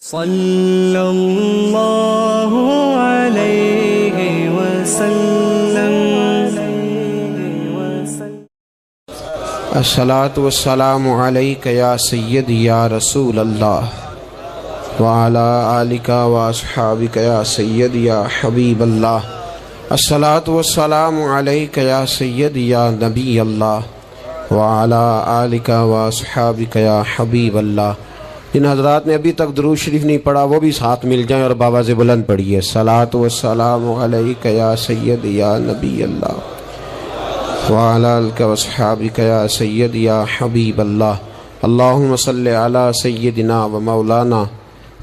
صلی اللہ علیہ وسلم۔ الصلاۃ والسلام علیک یا سیدی یا رسول اللہ وعلی آلک واصحابک یا سیدی یا حبیب اللہ۔ الصلاۃ والسلام علیک یا سیدی یا نبی اللہ وعلی آلک واصحابک یا حبیب اللہ۔ جن حضرات نے ابھی تک درود شریف نہیں پڑھا وہ بھی ساتھ مل جائیں اور بابا سے بلند پڑھیے، الصلاۃ والسلام علیک یا سیدی یا نبی اللہ وعلی آلک واصحابک یا سیدی یا حبیب اللہ۔ اللہم صلی علی سیدنا و مولانا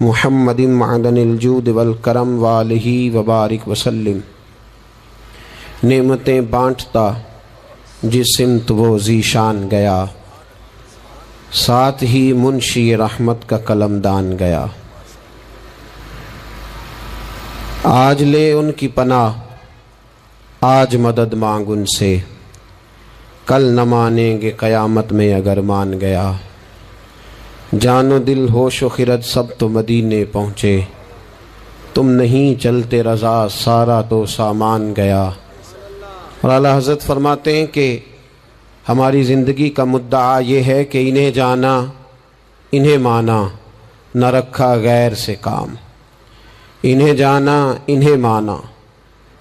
محمد معدن الجود والکرم وآلہ وبارک وسلم۔ نعمتیں بانٹتا جس سمت وہ ذیشان گیا، ساتھ ہی منشی رحمت کا قلمدان گیا۔ آج لے ان کی پناہ، آج مدد مانگ ان سے، کل نہ مانیں گے قیامت میں اگر مان گیا۔ جان و دل ہوش و خرد سب تو مدینے پہنچے، تم نہیں چلتے رضا سارا تو سامان گیا۔ اور اعلیٰ حضرت فرماتے ہیں کہ ہماری زندگی کا مدعا یہ ہے کہ انہیں جانا انہیں مانا، نہ رکھا غیر سے کام۔ انہیں جانا انہیں مانا،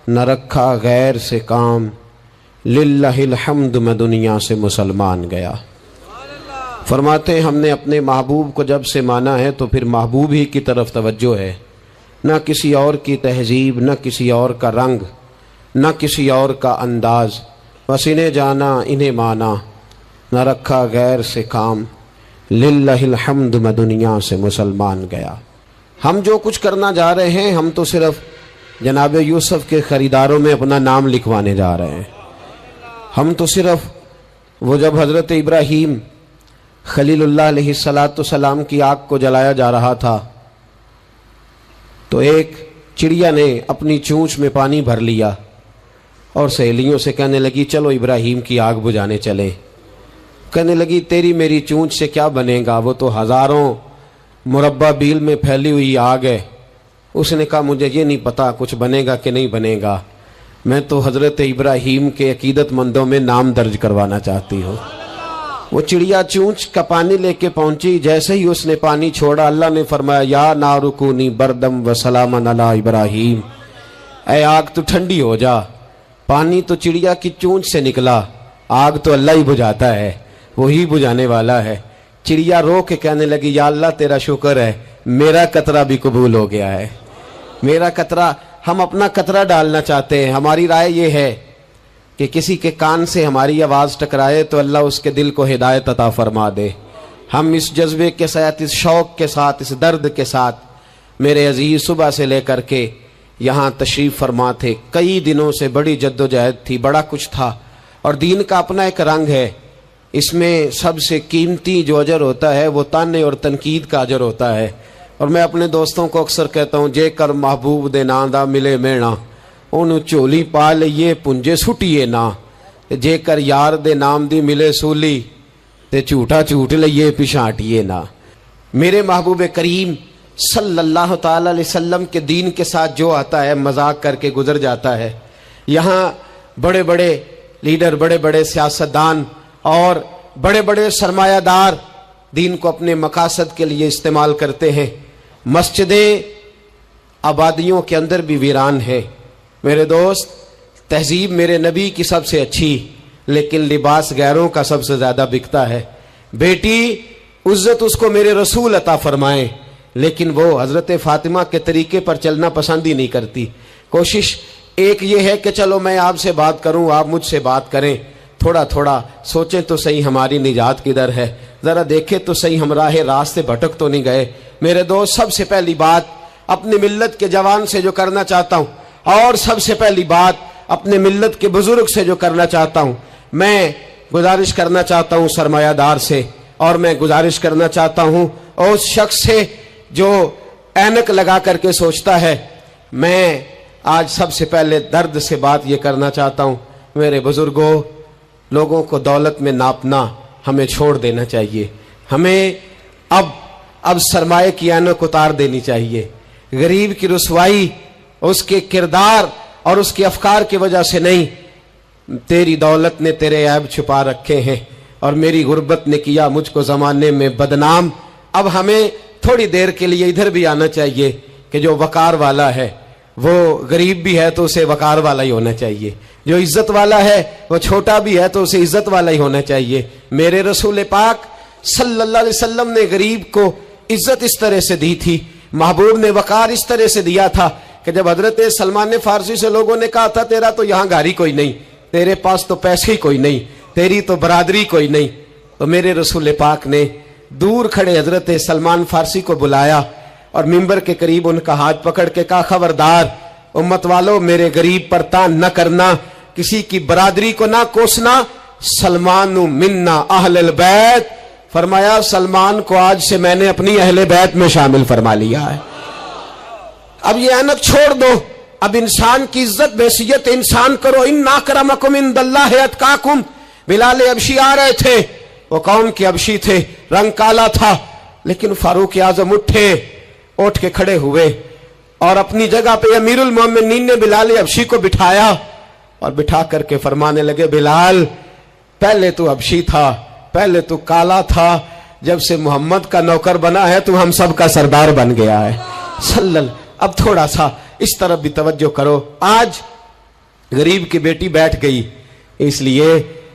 نہ رکھا غیر سے کام، للہ الحمد میں دنیا سے مسلمان گیا۔ فرماتے ہیں ہم نے اپنے محبوب کو جب سے مانا ہے تو پھر محبوب ہی کی طرف توجہ ہے، نہ کسی اور کی تہذیب، نہ کسی اور کا رنگ، نہ کسی اور کا انداز۔ بس انہیں جانا انہیں مانا، نہ رکھا غیر سے کام، للہ الحمد میں دنیا سے مسلمان گیا۔ ہم جو کچھ کرنا جا رہے ہیں ہم تو صرف جناب یوسف کے خریداروں میں اپنا نام لکھوانے جا رہے ہیں۔ ہم تو صرف وہ جب حضرت ابراہیم خلیل اللہ علیہ السلام کی آگ کو جلایا جا رہا تھا تو ایک چڑیا نے اپنی چونچ میں پانی بھر لیا اور سہیلیوں سے کہنے لگی چلو ابراہیم کی آگ بجھانے چلیں۔ کہنے لگی تیری میری چونچ سے کیا بنے گا، وہ تو ہزاروں مربع بیل میں پھیلی ہوئی آگ ہے۔ اس نے کہا مجھے یہ نہیں پتا کچھ بنے گا کہ نہیں بنے گا، میں تو حضرت ابراہیم کے عقیدت مندوں میں نام درج کروانا چاہتی ہوں۔ وہ چڑیا چونچ کا پانی لے کے پہنچی، جیسے ہی اس نے پانی چھوڑا اللہ نے فرمایا یا نار کونی بردم و سلاما علی ابراہیم، اے آگ تو ٹھنڈی ہو جا۔ پانی تو چڑیا کی چونچ سے نکلا، آگ تو اللہ ہی بجھاتا ہے، وہی بجھانے والا ہے۔ چڑیا رو کے کہنے لگی یا اللہ تیرا شکر ہے میرا قطرہ بھی قبول ہو گیا ہے۔ میرا قطرہ، ہم اپنا قطرہ ڈالنا چاہتے ہیں۔ ہماری رائے یہ ہے کہ کسی کے کان سے ہماری آواز ٹکرائے تو اللہ اس کے دل کو ہدایت عطا فرما دے۔ ہم اس جذبے کے ساتھ، اس شوق کے ساتھ، اس درد کے ساتھ میرے عزیز صبح سے لے کر کے یہاں تشریف فرما تھے۔ کئی دنوں سے بڑی جد و جہد تھی، بڑا کچھ تھا، اور دین کا اپنا ایک رنگ ہے۔ اس میں سب سے قیمتی جو اجر ہوتا ہے وہ تانے اور تنقید کا اجر ہوتا ہے۔ اور میں اپنے دوستوں کو اکثر کہتا ہوں جے کر محبوب دے ناں دا ملے مینا، انہوں چولی پا لئیے پنجے سٹیے نا، جے کر یار دے نام دی ملے سولی تے جھوٹا جھوٹ لئیے پچھاٹیے نا۔ میرے محبوب کریم صلی اللہ تعالی علیہ وسلم کے دین کے ساتھ جو آتا ہے مذاق کر کے گزر جاتا ہے۔ یہاں بڑے بڑے لیڈر، بڑے بڑے سیاستدان اور بڑے بڑے سرمایہ دار دین کو اپنے مقاصد کے لیے استعمال کرتے ہیں۔ مسجدیں آبادیوں کے اندر بھی ویران ہے۔ میرے دوست، تہذیب میرے نبی کی سب سے اچھی، لیکن لباس غیروں کا سب سے زیادہ بکتا ہے۔ بیٹی عزت اس کو میرے رسول عطا فرمائیں، لیکن وہ حضرت فاطمہ کے طریقے پر چلنا پسند ہی نہیں کرتی۔ کوشش ایک یہ ہے کہ چلو میں آپ سے بات کروں، آپ مجھ سے بات کریں، تھوڑا تھوڑا سوچیں تو صحیح ہماری نجات کدھر ہے، ذرا دیکھیں تو صحیح ہم راہ راست سے بھٹک تو نہیں گئے۔ میرے دوست، سب سے پہلی بات اپنی ملت کے جوان سے جو کرنا چاہتا ہوں، اور سب سے پہلی بات اپنے ملت کے بزرگ سے جو کرنا چاہتا ہوں، میں گزارش کرنا چاہتا ہوں سرمایہ دار سے، اور میں گزارش کرنا چاہتا ہوں اس شخص سے جو اینک لگا کر کے سوچتا ہے۔ میں آج سب سے پہلے درد سے بات یہ کرنا چاہتا ہوں، میرے بزرگوں، لوگوں کو دولت میں ناپنا ہمیں چھوڑ دینا چاہیے۔ ہمیں اب اب سرمایہ کی اینک اتار دینی چاہیے. غریب کی رسوائی اس کے کردار اور اس کے افکار کی وجہ سے نہیں. تیری دولت نے تیرے عیب چھپا رکھے ہیں اور میری غربت نے کیا مجھ کو زمانے میں بدنام. اب ہمیں تھوڑی دیر کے لیے ادھر بھی آنا چاہیے کہ جو وقار والا ہے وہ غریب بھی ہے تو اسے وقار والا ہی ہونا چاہیے, جو عزت والا ہے وہ چھوٹا بھی ہے تو اسے عزت والا ہی ہونا چاہیے. میرے رسول پاک صلی اللہ علیہ وسلم نے غریب کو عزت اس طرح سے دی تھی, محبوب نے وقار اس طرح سے دیا تھا کہ جب حضرت سلمان فارسی سے لوگوں نے کہا تھا تیرا تو یہاں گھر ہی کوئی نہیں, تیرے پاس تو پیسے ہی کوئی نہیں, تیری تو برادری کوئی نہیں, تو میرے رسول پاک نے دور کھڑے حضرت سلمان فارسی کو بلایا اور ممبر کے قریب ان کا ہاتھ پکڑ کے کہا خبردار امت والو, میرے غریب پر تان نہ کرنا, کسی کی برادری کو نہ کوسنا. سلمان منا اہل البیت, فرمایا سلمان کو آج سے میں نے اپنی اہل بیت میں شامل فرما لیا ہے. اب یہ اینک چھوڑ دو, اب انسان کی عزت بحیثیت انسان کرو. ان اکرمکم عند اللہ اتقاکم. بلال حبشی آ رہے تھے, وہ قوم کے حبشی تھے, رنگ کالا تھا, لیکن فاروق اعظم اٹھ کے کھڑے ہوئے اور اپنی جگہ پہ امیر المومنین نے بلال حبشی کو بٹھایا اور بٹھا کر کے فرمانے لگے بلال پہلے تو حبشی تھا, پہلے تو کالا تھا, جب سے محمد کا نوکر بنا ہے تو ہم سب کا سردار بن گیا ہے. اب تھوڑا سا اس طرف بھی توجہ کرو. آج غریب کی بیٹی بیٹھ گئی اس لیے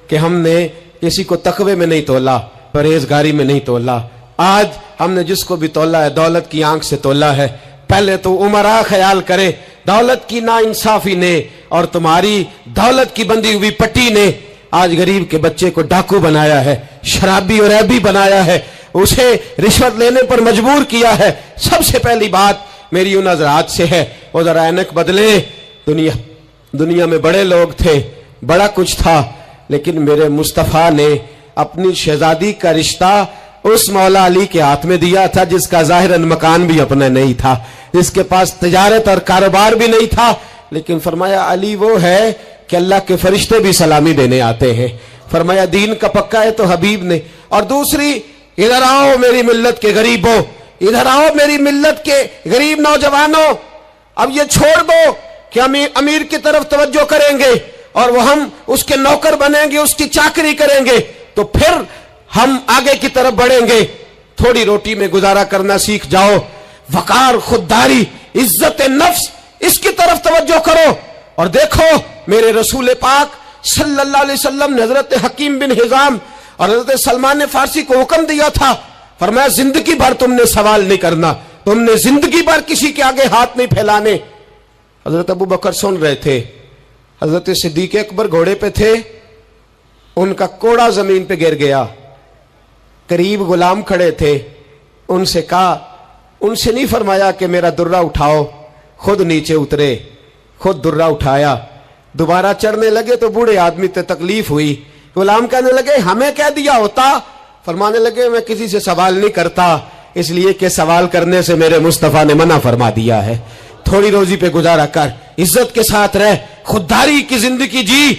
کہ ہم نے کسی کو تقوی میں نہیں تولا, پرہیزگاری میں نہیں تولا. آج ہم نے جس کو بھی تولا ہے دولت کی آنکھ سے تولا ہے. پہلے تو عمرہ خیال کرے, دولت کی نا انصافی نے اور تمہاری دولت کی بندھی ہوئی پٹی نے آج غریب کے بچے کو ڈاکو بنایا ہے, شرابی اور عیبی بنایا ہے, اسے رشوت لینے پر مجبور کیا ہے. سب سے پہلی بات میری ان حضرات سے ہے, وہ ذرا اینک بدلے. دنیا میں بڑے لوگ تھے, بڑا کچھ تھا, لیکن میرے مصطفیٰ نے اپنی شہزادی کا رشتہ اس مولا علی کے ہاتھ میں دیا تھا جس کا ظاہراً مکان بھی اپنا نہیں تھا, جس کے پاس تجارت اور کاروبار بھی نہیں تھا, لیکن فرمایا علی وہ ہے کہ اللہ کے فرشتے بھی سلامی دینے آتے ہیں. فرمایا دین کا پکا ہے تو حبیب نے. اور دوسری, ادھر آؤ میری ملت کے غریبوں, ادھر آؤ میری ملت کے غریب نوجوانوں, اب یہ چھوڑ دو کہ ہم امیر کی طرف توجہ کریں گے اور وہ ہم اس کے نوکر بنیں گے, اس کی چاکری کریں گے تو پھر ہم آگے کی طرف بڑھیں گے. تھوڑی روٹی میں گزارا کرنا سیکھ جاؤ. وقار, خودداری, عزت نفس, اس کی طرف توجہ کرو. اور دیکھو میرے رسول پاک صلی اللہ علیہ وسلم نے حضرت حکیم بن حزام اور حضرت سلمان فارسی کو حکم دیا تھا, فرمایا زندگی بھر تم نے سوال نہیں کرنا, تم نے زندگی بھر کسی کے آگے ہاتھ نہیں پھیلانے. حضرت ابو بکر سن رہے تھے, حضرت صدیق اکبر گھوڑے پہ تھے, ان کا کوڑا زمین پہ گر گیا, قریب غلام کھڑے تھے, ان سے کہا, ان سے نہیں فرمایا کہ میرا درہ اٹھاؤ, خود نیچے اترے, خود درہ اٹھایا, دوبارہ چڑھنے لگے تو بوڑھے آدمی تے تکلیف ہوئی. غلام کہنے لگے ہمیں کہہ دیا ہوتا. فرمانے لگے میں کسی سے سوال نہیں کرتا, اس لیے کہ سوال کرنے سے میرے مصطفیٰ نے منع فرما دیا ہے. تھوڑی روزی پہ گزارا کر, عزت کے ساتھ رہ, خودداری کی زندگی جی.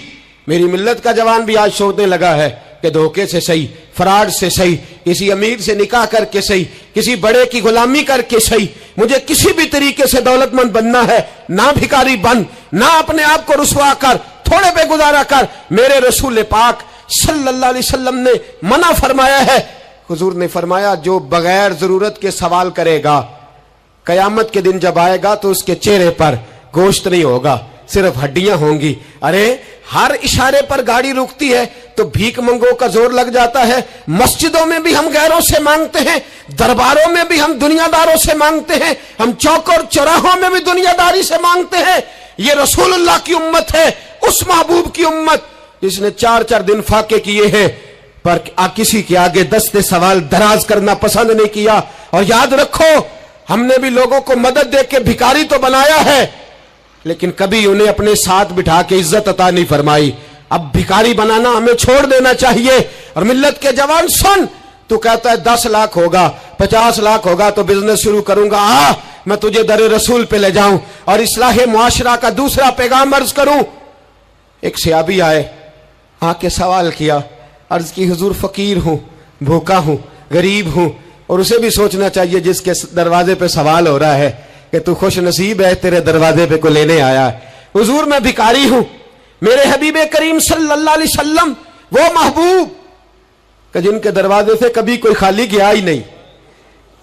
میری ملت کا جوان بھی آج سوچنے لگا ہے کہ دھوکے سے صحیح, فراڈ سے صحیح, کسی امیر سے نکاح کر کے صحیح, کسی بڑے کی غلامی کر کے صحیح, مجھے کسی بھی طریقے سے دولت مند بننا ہے, نہ بھکاری بن, نہ اپنے آپ کو رسوا کر, تھوڑے پہ گزارا کر. میرے رسول پاک صلی اللہ علیہ وسلم نے منع فرمایا ہے. حضور نے فرمایا جو بغیر ضرورت کے سوال کرے گا, قیامت کے دن جب آئے گا تو اس کے چہرے پر گوشت نہیں ہوگا, صرف ہڈیاں ہوں گی. ارے ہر اشارے پر گاڑی رکتی ہے تو بھیک منگوں کا زور لگ جاتا ہے. مسجدوں میں بھی ہم غیروں سے مانگتے ہیں, درباروں میں بھی ہم دنیا داروں سے مانگتے ہیں, ہم چوک اور چوراہوں میں بھی دنیا داری سے مانگتے ہیں. یہ رسول اللہ کی امت ہے, اس محبوب کی امت جس نے 4 دن فاقے کیے ہیں پر کسی کے آگے دستے سوال دراز کرنا پسند نہیں کیا. اور یاد رکھو ہم نے بھی لوگوں کو مدد دے کے بھکاری تو بنایا ہے, لیکن کبھی انہیں اپنے ساتھ بٹھا کے عزت عطا نہیں فرمائی. اب بھکاری بنانا ہمیں چھوڑ دینا چاہیے. اور ملت کے جوان سن, تو کہتا ہے 10 لاکھ ہوگا, 50 لاکھ ہوگا تو بزنس شروع کروں گا, میں تجھے در رسول پہ لے جاؤں اور اصلاح معاشرہ کا دوسرا پیغام عرض کروں. ایک صحابی آئے, آ کے سوال کیا, عرض کی حضور فقیر ہوں, بھوکا ہوں, غریب ہوں, اور اسے بھی سوچنا چاہیے جس کے دروازے پہ سوال ہو رہا ہے کہ تو خوش نصیب ہے تیرے دروازے پہ کو لینے آیا ہے. حضور میں بھکاری ہوں. میرے حبیب کریم صلی اللہ علیہ وسلم وہ محبوب کہ جن کے دروازے سے کبھی کوئی خالی گیا ہی نہیں.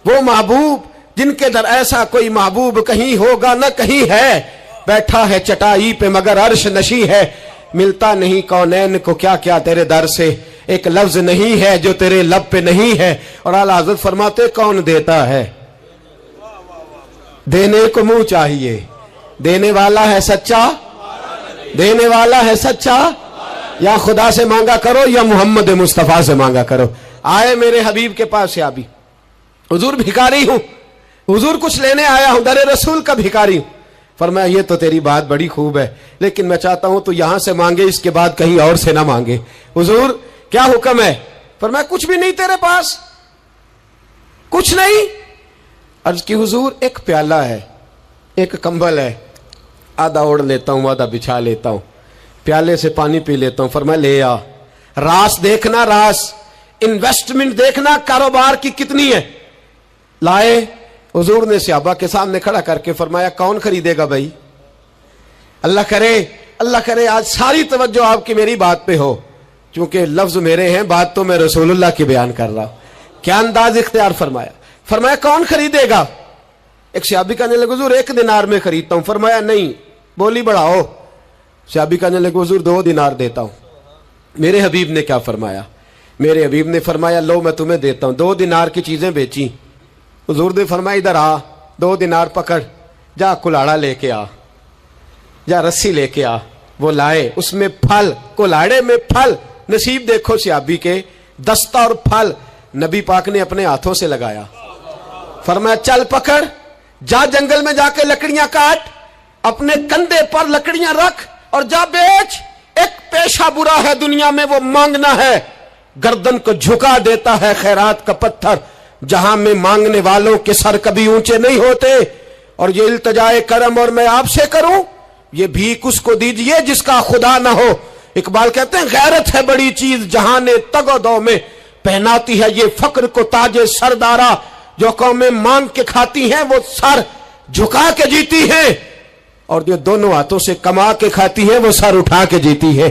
وہ محبوب جن کے در ایسا کوئی محبوب کہیں ہوگا نہ کہیں ہے. بیٹھا ہے چٹائی پہ مگر عرش نشی ہے. ملتا نہیں کونین کو کیا کیا تیرے در سے. ایک لفظ نہیں ہے جو تیرے لب پہ نہیں ہے. اور اعلیٰ حضرت فرماتے کون دیتا ہے؟ دینے کو منہ چاہیے. دینے والا ہے سچا, دینے والا ہے سچا. یا خدا سے مانگا کرو یا محمد مصطفیٰ سے مانگا کرو. آئے میرے حبیب کے پاس سے آبی, حضور بھکاری ہوں, حضور کچھ لینے آیا ہوں, در رسول کا بھکاری ہوں. فرمایا یہ تو تیری بات بڑی خوب ہے, لیکن میں چاہتا ہوں تو یہاں سے مانگے, اس کے بعد کہیں اور سے نہ مانگے. حضور کیا حکم ہے؟ فرمایا کچھ بھی نہیں تیرے پاس, کچھ نہیں. عرض کی حضور ایک پیالہ ہے, ایک کمبل ہے, آدھا اوڑھ لیتا ہوں آدھا بچھا لیتا ہوں, پیالے سے پانی پی لیتا ہوں. فرمایا لے آ. راس دیکھنا, راس انویسٹمنٹ دیکھنا کاروبار کی کتنی ہے. لائے. حضور نے صحابہ کے سامنے کھڑا کر کے فرمایا کون خریدے گا بھائی؟ اللہ کرے آج ساری توجہ آپ کی میری بات پہ ہو, چونکہ لفظ میرے ہیں, بات تو میں رسول اللہ کی بیان کر رہا ہوں. کیا انداز اختیار فرمایا. فرمایا کون خریدے گا؟ ایک صحابی کہنے لگے حضور 1 دینار میں خریدتا ہوں. فرمایا نہیں, بولی بڑھاؤ. صحابی کہنے لگے حضور 2 دینار دیتا ہوں. میرے حبیب نے کیا فرمایا؟ میرے حبیب نے فرمایا لو میں تمہیں دیتا ہوں. 2 دینار کی چیزیں بیچی. حضور نے فرمایا ادھر آ, 2 دینار پکڑ, جا کلاڑا لے کے آ, جا رسی لے کے آ. وہ لائے, اس میں پھل, کلاڑے میں پھل. نصیب دیکھو صحابی کے, دستہ اور پھل نبی پاک نے اپنے ہاتھوں سے لگایا. فرمایا چل پکڑ, جا جنگل میں جا کے لکڑیاں کاٹ, اپنے کندھے پر لکڑیاں رکھ اور جا بیچ. ایک پیشہ برا ہے دنیا میں, وہ مانگنا ہے. گردن کو جھکا دیتا ہے خیرات کا پتھر, جہاں میں مانگنے والوں کے سر کبھی اونچے نہیں ہوتے. اور یہ التجائے کرم اور میں آپ سے کروں, یہ بھیک اس کو دیجئے جس کا خدا نہ ہو. اقبال کہتے ہیں غیرت ہے بڑی چیز جہاں تگ و دو میں, پہناتی ہے یہ فقر کو تاج سردارا. جو قومیں مانگ کے کھاتی ہیں وہ سر جھکا کے جیتی ہیں, اور جو دونوں ہاتھوں سے کما کے کھاتی ہیں وہ سر اٹھا کے جیتی ہے.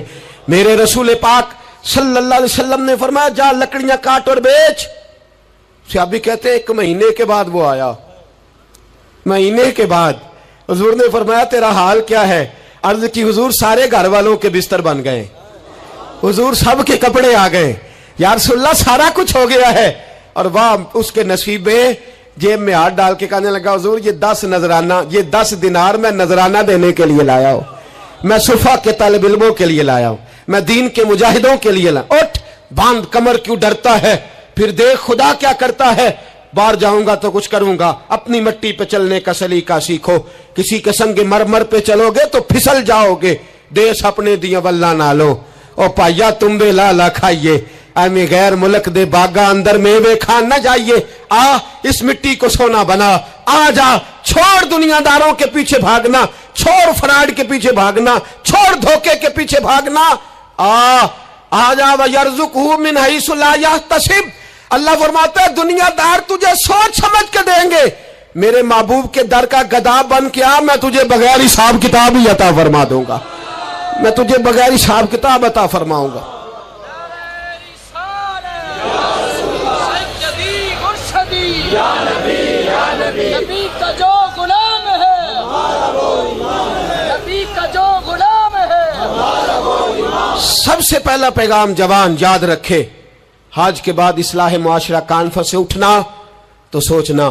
میرے رسول پاک صلی اللہ علیہ وسلم نے فرمایا جا لکڑیاں کاٹ اور بیچ. صحابی کہتے ہیں 1 مہینے کے بعد وہ آیا. مہینے کے بعد حضور نے فرمایا تیرا حال کیا ہے؟ عرض کی حضور سارے گھر والوں کے بستر بن گئے, حضور سب کے کپڑے آ گئے. یا رسول اللہ سارا کچھ ہو گیا ہے. اور واہ اس کے نصیب میں, جیب میں ہاتھ ڈال کے کہنے لگا حضور یہ 10 نذرانہ, یہ 10 دینار میں نذرانہ دینے کے لیے لایا ہوں, میں صفا کے طالب علموں کے لیے لایا ہوں, میں دین کے مجاہدوں کے لیے لایا. اٹھ باندھ کمر, کیوں ڈرتا ہے؟ پھر دیکھ خدا کیا کرتا ہے. باہر جاؤں گا تو کچھ کروں گا, اپنی مٹی پہ چلنے کا سلیقہ سیکھو. کسی کے سنگ مرمر پہ چلو گے تو پھسل جاؤ گے. دیس اپنے دیا واللہ نہ لو, او پایا تم بے لالا کھائیے. امی غیر ملک دے باغا اندر میوے کھان نہ جائیے. آ اس مٹی کو سونا بنا, آ جا. چھوڑ دنیا داروں کے پیچھے بھاگنا, چھوڑ فراڈ کے پیچھے بھاگنا, چھوڑ دھوکے کے پیچھے بھاگنا. آ جا وَيَرْزُقْهُ مِنْ حَيْثُ لَا يَحْتَسِبُ. اللہ فرماتا ہے دنیا دار تجھے سوچ سمجھ کے دیں گے, میرے محبوب کے در کا گدا بن کے آ, میں تجھے بغیر حساب کتاب ہی عطا فرما دوں گا. میں تجھے بغیر حساب کتاب عطا فرماؤں گا. نبی کا جو غلام ہے, نبی کا جو غلام ہے. سب سے پہلا پیغام جوان یاد رکھے, حج کے بعد اصلاح معاشرہ کانفرنس سے اٹھنا تو سوچنا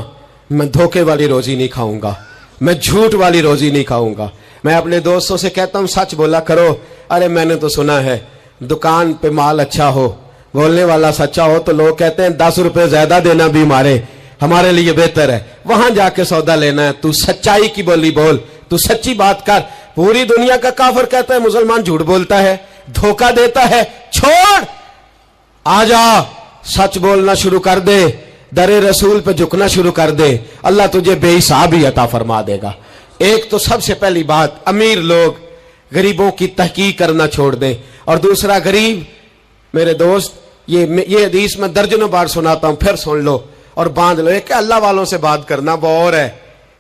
میں دھوکے والی روزی نہیں کھاؤں گا, میں جھوٹ والی روزی نہیں کھاؤں گا. میں اپنے دوستوں سے کہتا ہوں سچ بولا کرو. ارے میں نے تو سنا ہے دکان پہ مال اچھا ہو, بولنے والا سچا ہو, تو لوگ کہتے ہیں 10 روپے زیادہ دینا بھی ہمارے لیے بہتر ہے, وہاں جا کے سودا لینا ہے. تو سچائی کی بولی بول, تو سچی بات کر. پوری دنیا کا کافر کہتا ہے مسلمان جھوٹ بولتا ہے, دھوکہ دیتا ہے. چھوڑ, آ جا, سچ بولنا شروع کر دے, در رسول پہ جھکنا شروع کر دے, اللہ تجھے بے حساب ہی عطا فرما دے گا. ایک تو سب سے پہلی بات, امیر لوگ غریبوں کی تحقیق کرنا چھوڑ دیں. اور دوسرا, غریب میرے دوست, یہ حدیث میں درجنوں بار سناتا ہوں, پھر سن لو. اور باندھ لو. ایک ہے اللہ والوں سے بات کرنا وہ اور ہے,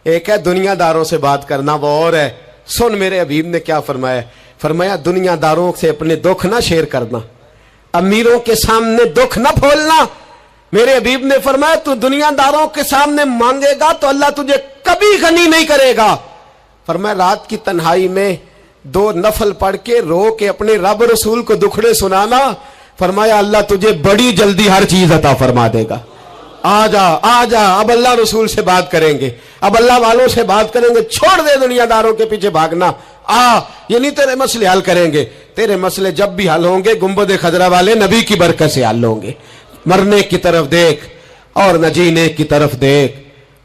ایک ہے دنیا داروں سے بات کرنا وہ اور ہے. سن میرے حبیب نے کیا فرمایا, فرمایا دنیا داروں سے اپنے دکھ نہ شیئر کرنا, امیروں کے سامنے دکھ نہ پھولنا. میرے حبیب نے فرمایا تو دنیا داروں کے سامنے مانگے گا تو اللہ تجھے کبھی غنی نہیں کرے گا. فرمایا رات کی تنہائی میں 2 نفل پڑھ کے رو کے اپنے رب رسول کو دکھڑے سنانا, فرمایا اللہ تجھے بڑی جلدی ہر چیز عطا فرما دے گا. آ جا آ جا, اب اللہ رسول سے بات کریں گے, اب اللہ والوں سے بات کریں گے. چھوڑ دے دنیا داروں کے پیچھے بھاگنا, آ یہ نہیں تیرے مسئلے حل کریں گے. تیرے مسئلے جب بھی حل ہوں گے گنبد خضرا والے نبی کی برکت سے حل ہوں گے. مرنے کی طرف دیکھ اور نہ جینے کی طرف دیکھ,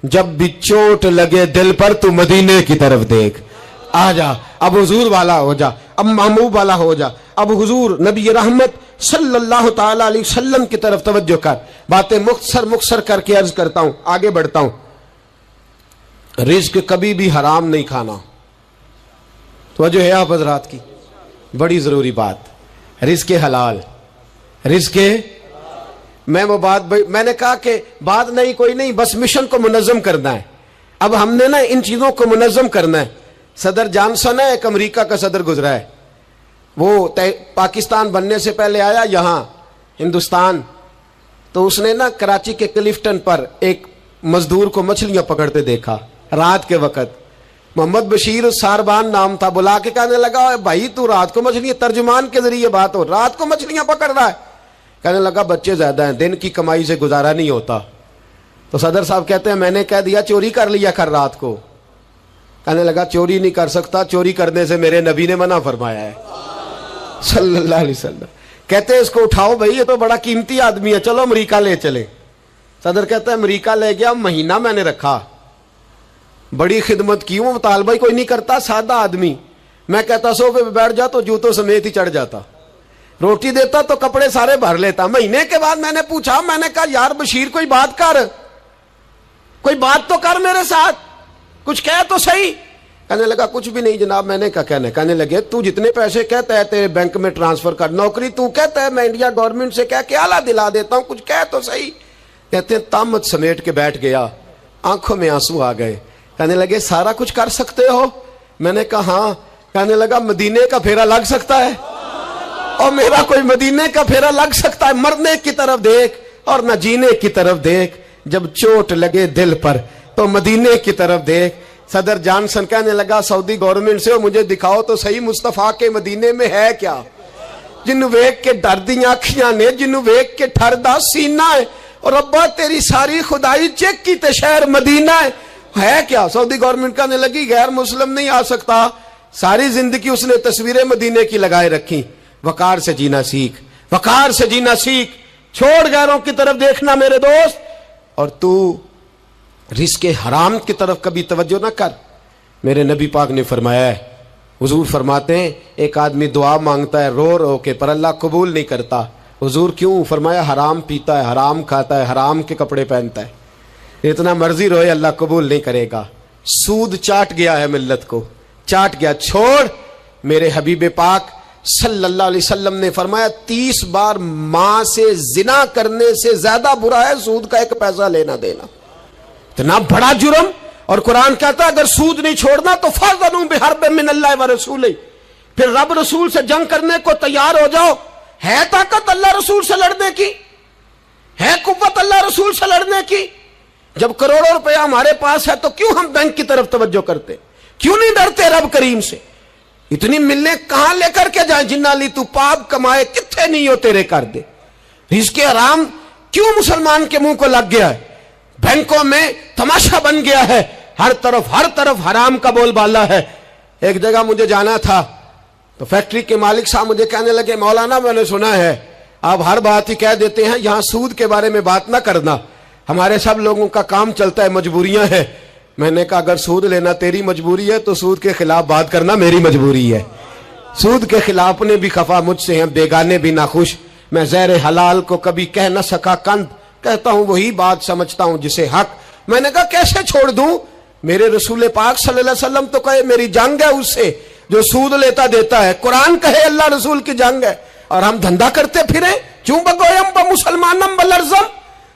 جب بھی چوٹ لگے دل پر تو مدینے کی طرف دیکھ. آ جا اب حضور والا ہو جا, اب محبوب والا ہو جا, اب حضور نبی رحمت صلی اللہ تعالی علیہ وسلم کی طرف توجہ کر. باتیں مختصر کر کے عرض کرتا ہوں, آگے بڑھتا ہوں. رزق کبھی بھی حرام نہیں کھانا. توجہ ہے آپ حضرات کی, بڑی ضروری بات. رزق حلال, رزق میں وہ بات میں نے کہا کہ بات نہیں کوئی نہیں, بس مشن کو منظم کرنا ہے. اب ہم نے نا ان چیزوں کو منظم کرنا ہے. صدر جانسن ہے, ایک امریکہ کا صدر گزرا ہے, وہ پاکستان بننے سے پہلے آیا یہاں ہندوستان, تو اس نے نا کراچی کے کلفٹن پر ایک مزدور کو مچھلیاں پکڑتے دیکھا رات کے وقت. محمد بشیر ساربان نام تھا. بلا کے کہنے لگا بھائی تو رات کو مچھلیاں, ترجمان کے ذریعے بات ہو, رات کو مچھلیاں پکڑ رہا ہے. کہنے لگا بچے زیادہ ہیں, دن کی کمائی سے گزارا نہیں ہوتا. تو صدر صاحب کہتے ہیں میں نے کہہ دیا چوری کر لیا کر رات کو. کہنے لگا چوری نہیں کر سکتا, چوری کرنے سے میرے نبی نے منع فرمایا ہے صلی اللہ علیہ وسلم. کہتے ہیں اس کو اٹھاؤ بھائی, یہ تو بڑا قیمتی آدمی ہے, چلو امریکہ لے چلے. صدر کہتا ہے امریکہ لے گیا, مہینہ میں نے رکھا, بڑی خدمت کی, وہ مطالبہ کوئی نہیں کرتا, سادہ آدمی. میں کہتا صوفے پہ بیٹھ جا تو جوتوں سمیت ہی چڑھ جاتا, روٹی دیتا تو کپڑے سارے بھر لیتا. مہینے کے بعد میں نے پوچھا, میں نے کہا یار بشیر کوئی بات کر, کوئی بات تو کر میرے ساتھ, کچھ کہہ تو صحیح. کہنے لگا کچھ بھی نہیں جناب. میں نے کہا کہنے لگے تو جتنے پیسے کہتا ہے تیرے بینک میں ٹرانسفر کر, نوکری تو کہتا ہے میں انڈیا گورنمنٹ سے کہہ کے اعلیٰ دلا دیتا ہوں, کچھ کہہ تو صحیح. کہتے ہیں تامت سمیٹ کے بیٹھ گیا, آنکھوں میں آنسو آ گئے. کہنے لگے سارا کچھ کر سکتے ہو؟ میں نے کہا ہاں. کہنے لگا مدینے کا پھیرا لگ سکتا ہے, اور میرا کوئی مدینے کا پھیرا لگ سکتا ہے؟ مرنے کی طرف دیکھ اور نہ جینے کی طرف دیکھ, جب چوٹ لگے دل پر تو مدینے کی طرف دیکھ. صدر جانسن کہنے لگا سعودی گورنمنٹ سے مجھے دکھاؤ تو صحیح مصطفیٰ کے مدینے میں ہے کیا, جنوں ویک کے ڈر دیاں اکھیاں نے, جنوں ویک کے ٹھر دا سینہ ہے, اور ابا تیری ساری خدائی چیک کی تے شہر مدینہ ہے کیا. سعودی گورنمنٹ کہنے لگی غیر مسلم نہیں آ سکتا. ساری زندگی اس نے تصویریں مدینے کی لگائے رکھی. وقار سے جینا سیکھ, وقار سے جینا سیکھ, چھوڑ غیروں کی طرف دیکھنا میرے دوست. اور تو رزق حرام کی طرف کبھی توجہ نہ کر. میرے نبی پاک نے فرمایا ہے, حضور فرماتے ہیں ایک آدمی دعا مانگتا ہے رو رو کے, پر اللہ قبول نہیں کرتا. حضور کیوں؟ فرمایا حرام پیتا ہے, حرام کھاتا ہے, حرام کے کپڑے پہنتا ہے, اتنا مرضی روئے اللہ قبول نہیں کرے گا. سود چاٹ گیا ہے ملت کو, چاٹ گیا. چھوڑ. میرے حبیب پاک صلی اللہ علیہ وسلم نے فرمایا 30 بار ماں سے زنا کرنے سے زیادہ برا ہے سود کا 1 پیسہ لینا دینا. اتنا بڑا جرم. اور قرآن کہتا ہے اگر سود نہیں چھوڑنا تو فَأْذَنُوا بِحَرْبٍ مِّنَ اللَّهِ وَرَسُولِهِ, پھر رب رسول سے جنگ کرنے کو تیار ہو جاؤ. ہے طاقت اللہ رسول سے لڑنے کی, ہے قوت اللہ رسول سے لڑنے کی. جب کروڑوں روپے ہمارے پاس ہے تو کیوں ہم بینک کی طرف توجہ کرتے, کیوں نہیں ڈرتے رب کریم سے؟ اتنی ملنے کہاں لے کر کے جائیں, جنہ لی تو پاپ کمائے کتنے نہیں ہو تیرے کر دے. رزق حرام کیوں مسلمان کے منہ کو لگ گیا ہے؟ بینکوں میں تماشا بن گیا ہے, ہر طرف حرام کا بول بالا ہے. ایک جگہ مجھے جانا تھا تو فیکٹری کے مالک صاحب مجھے کہنے لگے مولانا میں نے سنا ہے آپ ہر بات ہی کہہ دیتے ہیں, یہاں سود کے بارے میں بات نہ کرنا, ہمارے سب لوگوں کا کام چلتا ہے, مجبوریاں ہیں. میں نے کہا اگر سود لینا تیری مجبوری ہے تو سود کے خلاف بات کرنا میری مجبوری ہے. سود کے خلاف اپنے بھی خفا مجھ سے ہیں, بیگانے بھی ناخوش. میں زہر حلال کو کبھی کہہ نہ سکا کند, کہتا ہوں وہی بات سمجھتا ہوں جسے حق. میں نے کہا کیسے چھوڑ دوں؟ میرے رسول پاک صلی اللہ علیہ وسلم تو کہے میری جنگ ہے اس سے جو سود لیتا دیتا ہے, قرآن کہے اللہ رسول کی جنگ ہے, اور ہم دھندا کرتے پھریں چوں بگویم با مسلمانم بلرزم.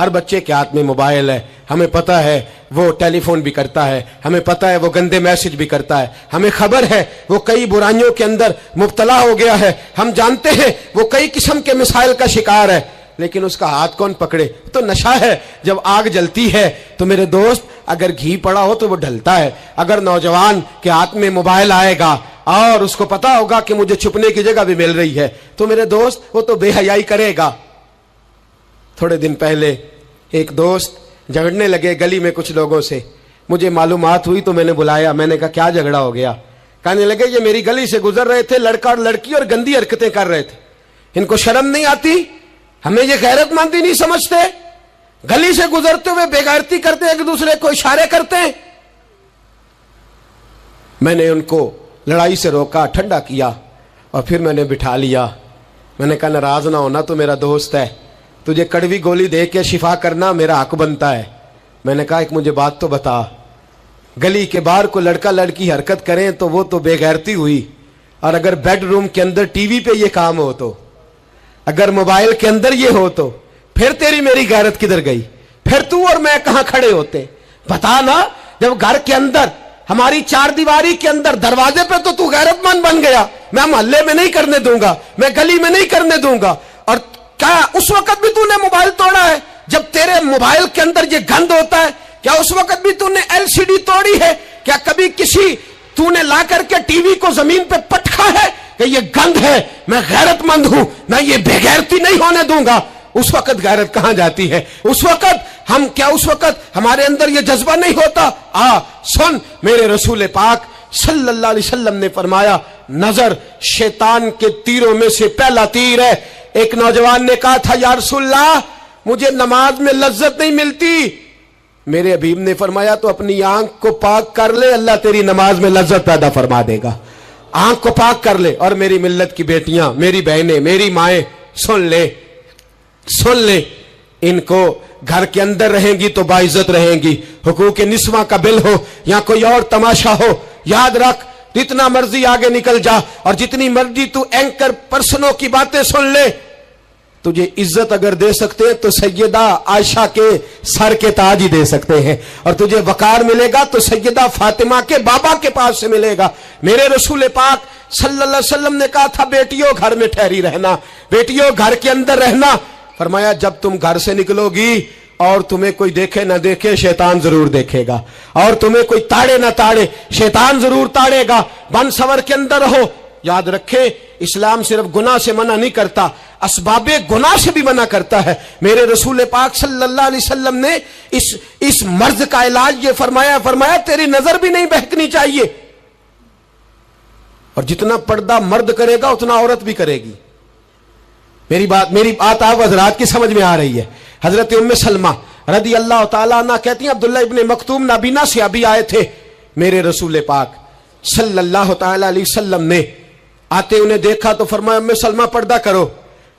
ہر بچے کے ہاتھ میں موبائل ہے، ہمیں پتہ ہے وہ ٹیلی فون بھی کرتا ہے، ہمیں پتہ ہے وہ گندے میسج بھی کرتا ہے، ہمیں خبر ہے وہ کئی برائیوں کے اندر مبتلا ہو گیا ہے، ہم جانتے ہیں وہ کئی قسم کے مسائل کا شکار ہے، لیکن اس کا ہاتھ کون پکڑے؟ تو نشہ ہے۔ جب آگ جلتی ہے تو میرے دوست اگر گھی پڑا ہو تو وہ ڈھلتا ہے۔ اگر نوجوان کے ہاتھ میں موبائل آئے گا اور اس کو پتا ہوگا کہ مجھے چھپنے کی جگہ بھی مل رہی ہے تو میرے دوست وہ تو بے حیائی کرے گا۔ تھوڑے دن پہلے ایک دوست جھگڑنے لگے گلی میں کچھ لوگوں سے، مجھے معلومات ہوئی تو میں نے بلایا، میں نے کہا کیا جھگڑا ہو گیا؟ کہنے لگے یہ میری گلی سے گزر رہے تھے لڑکا اور لڑکی اور گندی حرکتیں کر رہے تھے، ان کو شرم نہیں آتی؟ ہمیں یہ غیرت مندی نہیں سمجھتے؟ گلی سے گزرتے ہوئے بے غیرتی کرتے ایک دوسرے کو اشارے کرتے ہیں۔ میں نے ان کو لڑائی سے روکا، ٹھنڈا کیا اور پھر میں نے بٹھا لیا۔ میں نے کہا ناراض نہ ہونا، تو میرا دوست ہے، تجھے کڑوی گولی دے کے شفا کرنا میرا حق بنتا ہے۔ میں نے کہا ایک مجھے بات تو بتا، گلی کے باہر کو لڑکا لڑکی حرکت کریں تو وہ تو بے غیرتی ہوئی، اور اگر بیڈ روم کے اندر ٹی وی پہ یہ کام ہو تو، اگر موبائل کے اندر یہ ہو تو پھر تیری میری غیرت کدھر گئی؟ پھر تو اور میں کہاں کھڑے ہوتے؟ بتا نا، جب گھر کے اندر ہماری چار دیواری کے اندر دروازے پہ تو غیرت مند بن گیا، میں محلے میں نہیں کرنے دوں گا، میں گلی میں نہیں کرنے دوں گا، اور کیا اس وقت بھی تو نے موبائل توڑا ہے جب تیرے موبائل کے اندر یہ گند ہوتا ہے؟ کیا اس وقت بھی تو نے ایل سی ڈی توڑی ہے؟ کیا کبھی کسی تو نے لا کر کے ٹی وی کو زمین پہ پٹکا ہے کہ یہ گند ہے، میں غیرت مند ہوں، میں یہ بے غیرتی نہیں ہونے دوں گا؟ اس وقت غیرت کہاں جاتی ہے؟ اس وقت ہمارے اندر یہ جذبہ نہیں ہوتا؟ سن، میرے رسول پاک صلی اللہ علیہ وسلم نے فرمایا نظر شیطان کے تیروں میں سے پہلا تیر ہے۔ ایک نوجوان نے کہا تھا یا رسول اللہ مجھے نماز میں لذت نہیں ملتی، میرے حبیب نے فرمایا تو اپنی آنکھ کو پاک کر لے، اللہ تیری نماز میں لذت پیدا فرما دے گا۔ آنکھ کو پاک کر لے۔ اور میری ملت کی بیٹیاں، میری بہنیں، میری مائیں، سن لے، ان کو گھر کے اندر رہیں گی تو باعزت رہیں گی۔ حقوق نسواں کا بل ہو یا کوئی اور تماشا ہو، یاد رکھ جتنا مرضی آگے نکل جا اور جتنی مرضی تو اینکر پرسنوں کی باتیں سن لے، تجھے عزت اگر دے سکتے ہیں تو سیدہ عائشہ کے سر کے تاج ہی دے سکتے ہیں، اور تجھے وقار ملے گا تو سیدہ فاطمہ کے بابا کے پاس سے ملے گا۔ میرے رسول پاک صلی اللہ علیہ وسلم نے کہا تھا بیٹیوں گھر میں ٹھہری رہنا، بیٹیوں گھر کے اندر رہنا۔ فرمایا جب تم گھر سے نکلو گی اور تمہیں کوئی دیکھے نہ دیکھے شیطان ضرور دیکھے گا، اور تمہیں کوئی تاڑے نہ تاڑے شیطان ضرور تاڑے گا۔ بن سور کے اندر رہو۔ یاد رکھیں اسلام صرف گناہ سے منع نہیں کرتا، اسباب گناہ سے بھی منع کرتا ہے۔ میرے رسول پاک صلی اللہ علیہ وسلم نے اس مرض کا علاج یہ فرمایا تیری نظر بھی نہیں بہکنی چاہیے، اور جتنا پردہ مرد کرے گا اتنا عورت بھی کرے گی۔ میری بات آپ حضرات کی سمجھ میں آ رہی ہے؟ حضرت ام سلمہ رضی اللہ تعالیٰ عنہ کہتی ہیں عبداللہ ابن مکتوم نابینا سے ابھی آئے تھے، میرے رسول پاک صلی اللہ تعالیٰ علیہ وسلم نے آتے انہیں دیکھا تو فرمایا ام سلمہ پردہ کرو۔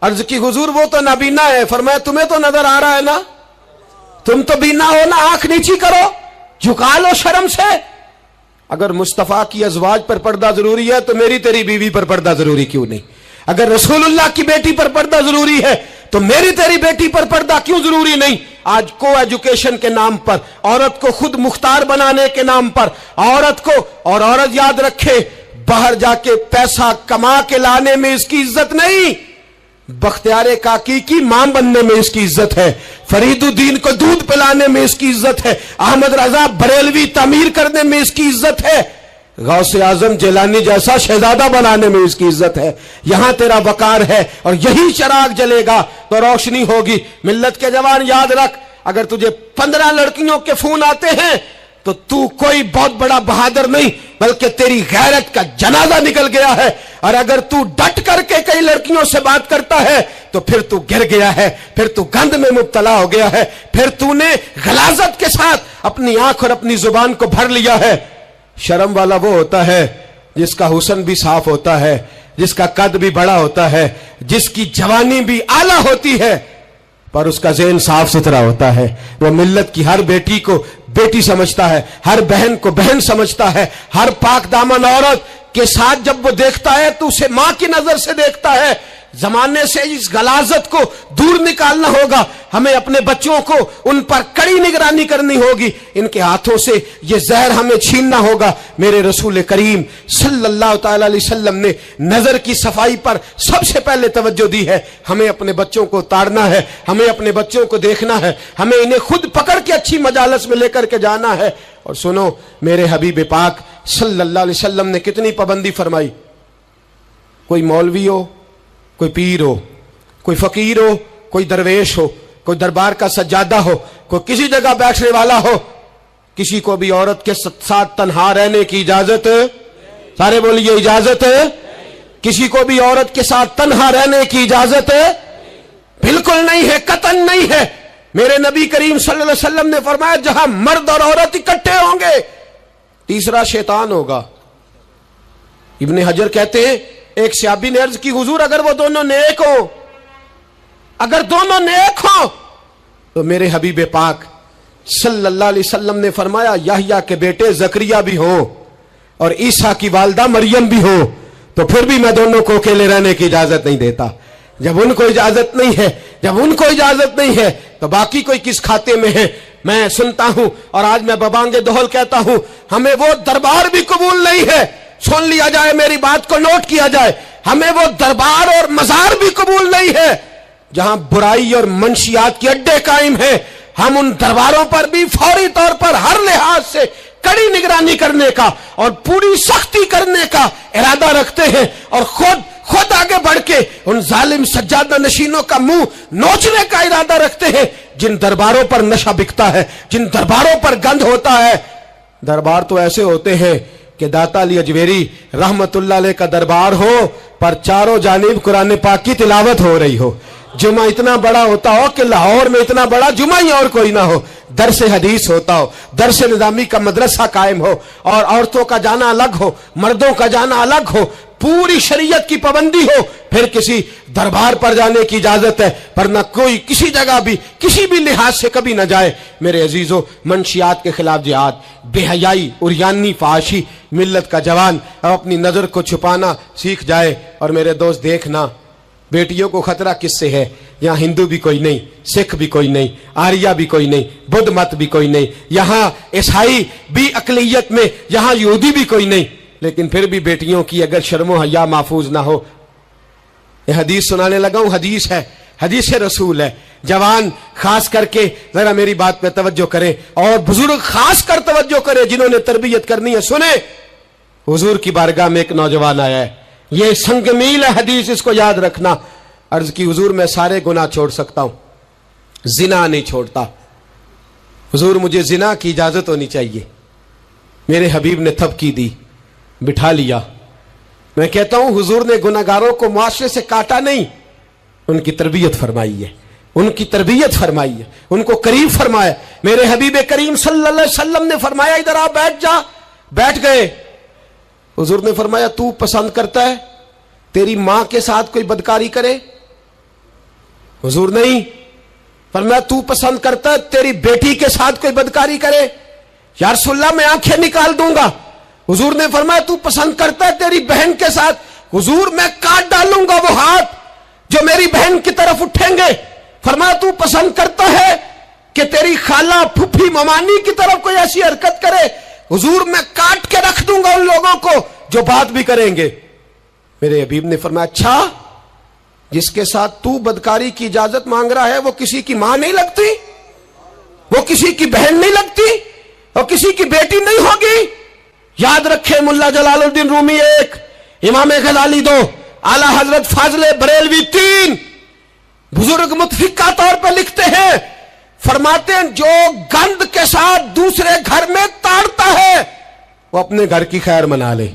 عرض کی حضور وہ تو نابینا ہے۔ فرمایا تمہیں تو نظر آ رہا ہے نا، تم تو بینا ہو نا، آنکھ نیچی کرو، جھکا لو شرم سے۔ اگر مصطفیٰ کی ازواج پر پردہ ضروری ہے تو میری تیری بیوی پر پردہ ضروری کیوں نہیں؟ اگر رسول اللہ کی بیٹی پر پردہ ضروری ہے تو میری تیری بیٹی پر پردہ کیوں ضروری نہیں؟ آج کو ایجوکیشن کے نام پر، عورت کو خود مختار بنانے کے نام پر عورت کو، اور عورت یاد رکھے باہر جا کے پیسہ کما کے لانے میں اس کی عزت نہیں، بختیار کاکی کی ماں بننے میں اس کی عزت ہے، فرید الدین کو دودھ پلانے میں اس کی عزت ہے، احمد رضا بریلوی تعمیر کرنے میں اس کی عزت ہے، غوث اعظم جیلانی جیسا شہزادہ بنانے میں اس کی عزت ہے۔ یہاں تیرا وقار ہے اور یہی چراغ جلے گا تو روشنی ہوگی۔ ملت کے جوان یاد رکھ، اگر تجھے 15 لڑکیوں کے فون آتے ہیں تو کوئی بہت بڑا بہادر نہیں، بلکہ تیری غیرت کا جنازہ نکل گیا ہے، اور اگر تو ڈٹ کر کے کئی لڑکیوں سے بات کرتا ہے تو پھر تو گر گیا ہے، پھر تو گند میں مبتلا ہو گیا ہے، پھر تو نے غلاظت کے ساتھ اپنی آنکھ اور اپنی زبان کو بھر لیا ہے۔ شرم والا وہ ہوتا ہے جس کا حسن بھی صاف ہوتا ہے، جس کا قد بھی بڑا ہوتا ہے، جس کی جوانی بھی اعلیٰ ہوتی ہے، پر اس کا ذہن صاف ستھرا ہوتا ہے۔ وہ ملت کی ہر بیٹی کو بیٹی سمجھتا ہے، ہر بہن کو بہن سمجھتا ہے، ہر پاک دامن عورت کے ساتھ جب وہ دیکھتا ہے تو اسے ماں کی نظر سے دیکھتا ہے۔ زمانے سے اس غلاظت کو دور نکالنا ہوگا. ہمیں اپنے بچوں کو ان پر کڑی نگرانی کرنی ہوگی. ان کے ہاتھوں سے یہ زہر ہمیں چھیننا ہوگا. میرے رسول کریم صلی اللہ تعالی علیہ وسلم نے نظر کی صفائی پر سب سے پہلے توجہ دی ہے. ہمیں اپنے بچوں کو تاڑنا ہے, ہمیں اپنے بچوں کو دیکھنا ہے, ہمیں انہیں خود پکڑ کے اچھی مجالس میں لے کر کے جانا ہے. اور سنو, میرے حبیب پاک صلی اللہ علیہ وسلم نے کتنی پابندی فرمائی. کوئی مولوی ہو, کوئی پیر ہو, کوئی فقیر ہو, کوئی درویش ہو, کوئی دربار کا سجادہ ہو, کوئی کسی جگہ بیٹھنے والا ہو, کسی کو بھی عورت کے ساتھ تنہا رہنے کی اجازت, سارے بولیے اجازت, کسی کو بھی عورت کے ساتھ تنہا رہنے کی اجازت بالکل نہیں ہے, قطعاً نہیں ہے. میرے نبی کریم صلی اللہ علیہ وسلم نے فرمایا جہاں مرد اور عورت اکٹھے ہوں گے تیسرا شیطان ہوگا. ابن حجر کہتے ہیں ایک صحابی نے عرض کی حضور اگر وہ دونوں نیک ہوں, اگر دونوں نیک ہوں تو میرے حبیب پاک صلی اللہ علیہ وسلم نے فرمایا یحییٰ کے بیٹے زکریا بھی ہوں اور عیسیٰ کی والدہ مریم بھی ہوں تو پھر بھی میں دونوں کو اکیلے رہنے کی اجازت نہیں دیتا. جب ان کو اجازت نہیں ہے, جب ان کو اجازت نہیں ہے تو باقی کوئی کس کھاتے میں ہے. میں سنتا ہوں اور آج میں ببانگ دہل کہتا ہوں ہمیں وہ دربار بھی قبول نہیں ہے. سن لیا جائے, میری بات کو نوٹ کیا جائے, ہمیں وہ دربار اور مزار بھی قبول نہیں ہے جہاں برائی اور منشیات کے اڈے قائم ہیں. ہم ان درباروں پر بھی فوری طور پر ہر لحاظ سے کڑی نگرانی کرنے کا اور پوری سختی کرنے کا ارادہ رکھتے ہیں اور خود آگے بڑھ کے ان ظالم سجادہ نشینوں کا منہ نوچنے کا ارادہ رکھتے ہیں جن درباروں پر نشہ بکتا ہے, جن درباروں پر گند ہوتا ہے. دربار تو ایسے ہوتے ہیں کہ داتا علی اجویری رحمت اللہ علیہ کا دربار ہو پر چاروں جانب قرآن پاک کی تلاوت ہو رہی ہو. جمعہ اتنا بڑا ہوتا ہو کہ لاہور میں اتنا بڑا جمعہ ہی اور کوئی نہ ہو, درس حدیث ہوتا ہو, درس نظامی کا مدرسہ قائم ہو اور عورتوں کا جانا الگ ہو, مردوں کا جانا الگ ہو, پوری شریعت کی پابندی ہو, پھر کسی دربار پر جانے کی اجازت ہے پر نہ کوئی کسی جگہ بھی کسی بھی لحاظ سے کبھی نہ جائے. میرے عزیزو, منشیات کے خلاف جہاد, بے حیائی, عریانی, فحاشی, ملت کا جوان اب اپنی نظر کو چھپانا سیکھ جائے. اور میرے دوست دیکھنا, بیٹیوں کو خطرہ کس سے ہے؟ یہاں ہندو بھی کوئی نہیں, سکھ بھی کوئی نہیں, آریہ بھی کوئی نہیں, بدھ مت بھی کوئی نہیں, یہاں عیسائی بھی اقلیت میں, یہاں یہودی بھی کوئی نہیں, لیکن پھر بھی بیٹیوں کی اگر شرم و حیا محفوظ نہ ہو. یہ حدیث سنانے لگا ہوں, حدیث ہے, حدیث رسول ہے. جوان خاص کر کے ذرا میری بات پہ توجہ کریں اور بزرگ خاص کر توجہ کریں جنہوں نے تربیت کرنی ہے. سنیں, حضور کی بارگاہ میں ایک نوجوان آیا ہے, یہ سنگ میل ہے حدیث, اس کو یاد رکھنا. عرض کی حضور میں سارے گناہ چھوڑ سکتا ہوں, زنا نہیں چھوڑتا. حضور مجھے زنا کی اجازت ہونی چاہیے. میرے حبیب نے تھپکی دی, بٹھا لیا. میں کہتا ہوں حضور نے گناہگاروں کو معاشرے سے کاٹا نہیں, ان کی تربیت فرمائی ہے, ان کی تربیت فرمائی ہے, ان کو قریب فرمایا. میرے حبیب کریم صلی اللہ علیہ وسلم نے فرمایا ادھر آ بیٹھ جا. بیٹھ گئے. حضور نے فرمایا تو پسند کرتا ہے تیری ماں کے ساتھ کوئی بدکاری کرے؟ حضور نہیں. فرمایا تو پسند کرتا ہے تیری بیٹی کے ساتھ کوئی بدکاری کرے؟ یا رسول اللہ میں آنکھیں نکال دوں گا. حضور نے فرمایا تو پسند کرتا ہے تیری بہن کے ساتھ؟ حضور میں کاٹ ڈالوں گا وہ ہاتھ جو میری بہن کی طرف اٹھیں گے. فرمایا تو پسند کرتا ہے کہ تیری خالہ, پھپھی, ممانی کی طرف کوئی ایسی حرکت کرے؟ حضور میں کاٹ کے رکھ دوں گا ان لوگوں کو جو بات بھی کریں گے. میرے حبیب نے فرمایا اچھا, جس کے ساتھ تو بدکاری کی اجازت مانگ رہا ہے وہ کسی کی ماں نہیں لگتی, وہ کسی کی بہن نہیں لگتی, اور کسی کی بیٹی نہیں ہوگی؟ یاد رکھے, ملا جلال الدین رومی 1, امام غزالی 2, اعلی حضرت فاضل بریلوی 3, بزرگ متفقہ طور پر لکھتے ہیں, فرماتے ہیں جو گند کے ساتھ دوسرے گھر میں تاڑتا ہے وہ اپنے گھر کی خیر منا لے.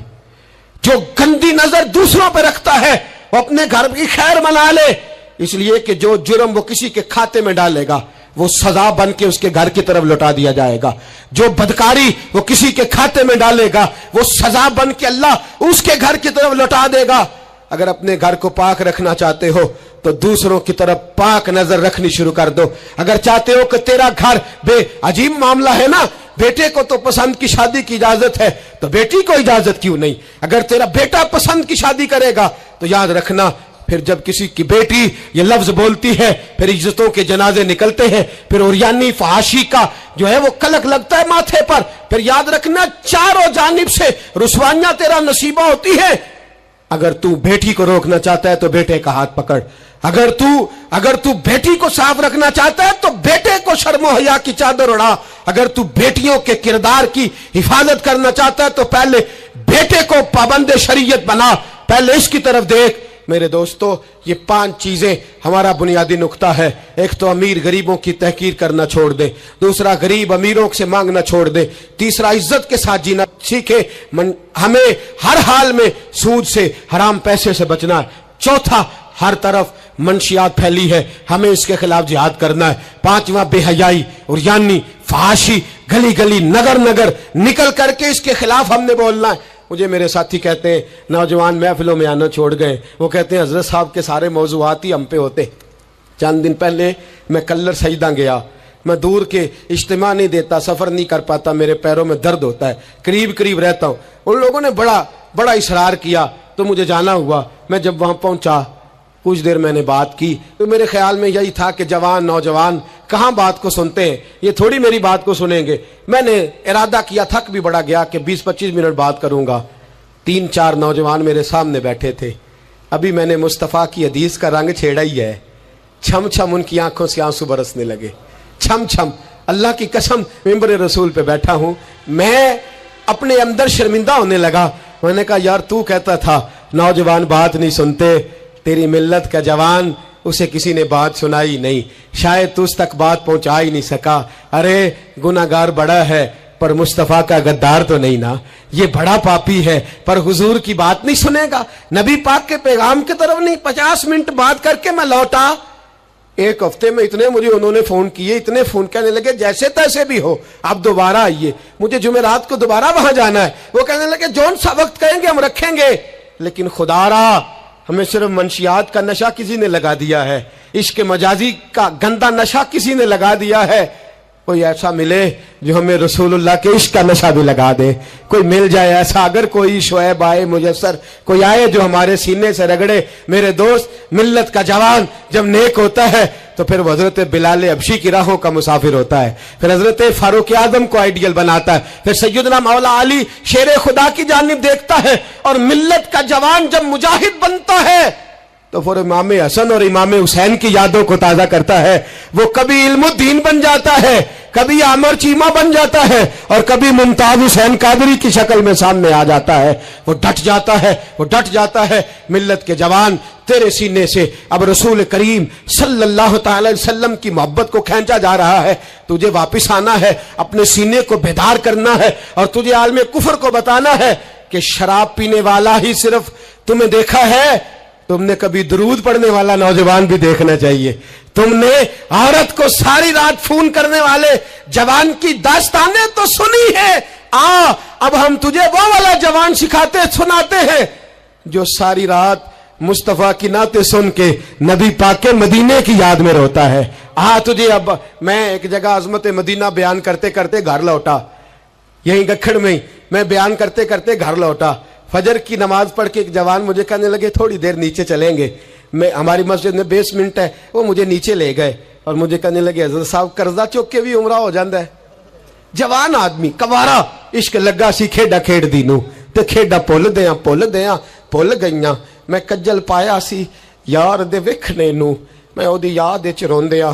جو گندی نظر دوسروں پہ رکھتا ہے وہ اپنے گھر کی خیر منا لے. اس لیے کہ جو جرم وہ کسی کے کھاتے میں ڈالے گا وہ سزا بن کے اس کے گھر کی طرف لوٹا دیا جائے گا. جو بدکاری وہ کسی کے کھاتے میں ڈالے گا وہ سزا بن کے اللہ اس کے گھر کی طرف لوٹا دے گا. اگر اپنے گھر کو پاک رکھنا چاہتے ہو تو دوسروں کی طرف پاک نظر رکھنی شروع کر دو. اگر چاہتے ہو کہ تیرا گھر بے عجیب معاملہ ہے نا, بیٹے کو تو پسند کی شادی کی اجازت ہے تو بیٹی کو اجازت کیوں نہیں؟ اگر تیرا بیٹا پسند کی شادی کرے گا تو یاد رکھنا پھر جب کسی کی بیٹی یہ لفظ بولتی ہے پھر عزتوں کے جنازے نکلتے ہیں، پھر اوریانی فحاشی کا جو ہے وہ کلک لگتا ہے ماتھے پر، پھر یاد رکھنا چاروں جانب سے رسوائیاں تیرا نصیبہ ہوتی ہے۔ اگر تو بیٹی کو روکنا چاہتا ہے تو بیٹے کا ہاتھ پکڑ، اگر تو بیٹی کو صاف رکھنا چاہتا ہے تو بیٹے کو شرم و حیا کی چادر اڑا، اگر تو بیٹیوں کے کردار کی حفاظت کرنا چاہتا ہے تو پہلے بیٹے کو پابند شریعت بنا، پہلے اس کی طرف دیکھ۔ میرے دوستو، یہ 5 چیزیں ہمارا بنیادی نقطہ ہے۔ ایک تو امیر غریبوں کی تحقیر کرنا چھوڑ دے، دوسرا غریب امیروں سے مانگنا چھوڑ دے، تیسرا عزت کے ساتھ جینا سیکھے، ہمیں ہر حال میں سود سے حرام پیسے سے بچنا ہے، چوتھا ہر طرف منشیات پھیلی ہے، ہمیں اس کے خلاف جہاد کرنا ہے، پانچواں بے حیائی اور یعنی فحاشی گلی گلی نگر نگر نکل کر کے اس کے خلاف ہم نے بولنا ہے۔ مجھے میرے ساتھی کہتے ہیں نوجوان محفلوں میں آنا چھوڑ گئے، وہ کہتے ہیں حضرت صاحب کے سارے موضوعات ہی ہم پہ ہوتے۔ چند دن پہلے میں کلر سجدہ گیا، میں دور کے اجتماع نہیں دیتا، سفر نہیں کر پاتا، میرے پیروں میں درد ہوتا ہے، قریب رہتا ہوں۔ ان لوگوں نے بڑا اصرار کیا تو مجھے جانا ہوا۔ میں جب وہاں پہنچا کچھ دیر میں نے بات کی تو میرے خیال میں یہی تھا کہ نوجوان کہاں بات کو سنتے ہیں، یہ تھوڑی میری بات کو سنیں گے۔ میں نے ارادہ کیا، تھک بھی بڑا گیا کہ 20-25 منٹ بات کروں گا۔ 3-4 نوجوان میرے سامنے بیٹھے تھے، ابھی میں نے مصطفیٰ کی حدیث کا رنگ چھیڑا ہی ہے، چھم چھم ان کی آنکھوں سے آنسو برسنے لگے، چھم چھم۔ اللہ کی قسم ممبر رسول پہ بیٹھا ہوں، میں اپنے اندر شرمندہ ہونے لگا۔ میں نے کہا یار تو کہتا تھا نوجوان بات نہیں سنتے، تیری ملت کا جوان اسے کسی نے بات سنائی نہیں، شاید تو اس تک بات پہنچا ہی نہیں سکا۔ ارے گناہگار بڑا ہے پر مصطفیٰ کا غدار تو نہیں نا، یہ بڑا پاپی ہے پر حضور کی بات نہیں سنے گا، نبی پاک کے پیغام کی طرف نہیں۔ 50 منٹ بات کر کے میں لوٹا، ایک ہفتے میں اتنے مجھے انہوں نے فون کیے، اتنے فون کہنے لگے جیسے تیسے بھی ہو آپ دوبارہ آئیے، مجھے جمعرات کو دوبارہ وہاں جانا ہے۔ وہ کہنے لگے جون سا وقت کہیں گے ہم رکھیں گے، لیکن خدا را ہمیں صرف منشیات کا نشہ کسی نے لگا دیا ہے، عشق مجازی کا گندا نشہ کسی نے لگا دیا ہے۔ کوئی ایسا ملے جو ہمیں رسول اللہ کے عشق کا نشہ بھی لگا دے، کوئی مل جائے ایسا، اگر کوئی شعیب آئے میسر، کوئی آئے جو ہمارے سینے سے رگڑے۔ میرے دوست، ملت کا جوان جب نیک ہوتا ہے تو پھر وہ حضرت بلال حبشی کی راہوں کا مسافر ہوتا ہے، پھر حضرت فاروق اعظم کو آئیڈیل بناتا ہے، پھر سیدنا مولا علی شیر خدا کی جانب دیکھتا ہے، اور ملت کا جوان جب مجاہد بنتا ہے تو پھر امام حسن اور امام حسین کی یادوں کو تازہ کرتا ہے۔ وہ کبھی علم الدین بن جاتا ہے، کبھی عامر چیمہ بن جاتا ہے، اور کبھی ممتاز حسین قادری کی شکل میں سامنے آ جاتا ہے۔ وہ ڈٹ جاتا ہے۔ ملت کے جوان، تیرے سینے سے اب رسول کریم صلی اللہ تعالی وسلم کی محبت کو کھینچا جا رہا ہے، تجھے واپس آنا ہے، اپنے سینے کو بیدار کرنا ہے، اور تجھے عالم کفر کو بتانا ہے کہ شراب پینے والا ہی صرف تمہیں دیکھا ہے، تم نے کبھی درود پڑھنے والا نوجوان بھی دیکھنا چاہیے۔ تم نے عورت کو ساری رات فون کرنے والے جوان کی داستانیں تو سنی ہے، اب ہم تجھے وہ والا جوان سناتے ہیں جو ساری رات مصطفیٰ کی نعتیں سن کے نبی پاک کے مدینے کی یاد میں روتا ہے۔ تجھے اب میں ایک جگہ عظمت مدینہ بیان کرتے کرتے گھر لوٹا، یہیں گکھڑ میں ہی میں بیان کرتے کرتے گھر لوٹا۔ فجر کی نماز پڑھ کے ایک جوان مجھے کہنے لگے تھوڑی دیر نیچے چلیں گے، ہماری مسجد میں بیسمنٹ ہے، وہ مجھے نیچے لے گئے اور مجھے کہنے لگے حضرت صاحب قرضہ چوک کے بھی عمرہ ہو جاندہ ہے۔ جوان آدمی کوارا، عشق لگا سی کھیڈا کھیڑ دی نو تے کھیڈا پول گئیاں، میں کجل پایا سی یار دے وکھنے نو، میں او دی یاد وچ روندیاں۔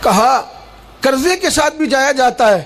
کہا قرضے کے ساتھ بھی جایا جاتا ہے،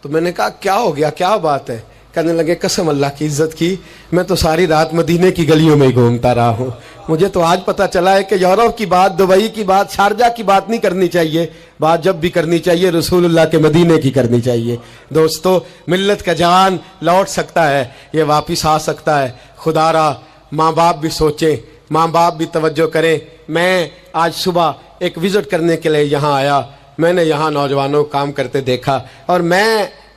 تو میں نے کہا کیا ہو گیا، کیا بات ہے؟ کہنے لگے قسم اللہ کی عزت کی، میں تو ساری رات مدینے کی گلیوں میں گھومتا رہا ہوں، مجھے تو آج پتا چلا ہے کہ یورپ کی بات، دبئی کی بات، شارجہ کی بات نہیں کرنی چاہیے، بات جب بھی کرنی چاہیے رسول اللہ کے مدینے کی کرنی چاہیے۔ دوستو، ملت کا جوان لوٹ سکتا ہے، یہ واپس آ سکتا ہے۔ خدا را ماں باپ بھی سوچیں، ماں باپ بھی توجہ کریں۔ میں آج صبح ایک وزٹ کرنے کے لیے یہاں آیا، میں نے یہاں نوجوانوں کو کام کرتے دیکھا، اور میں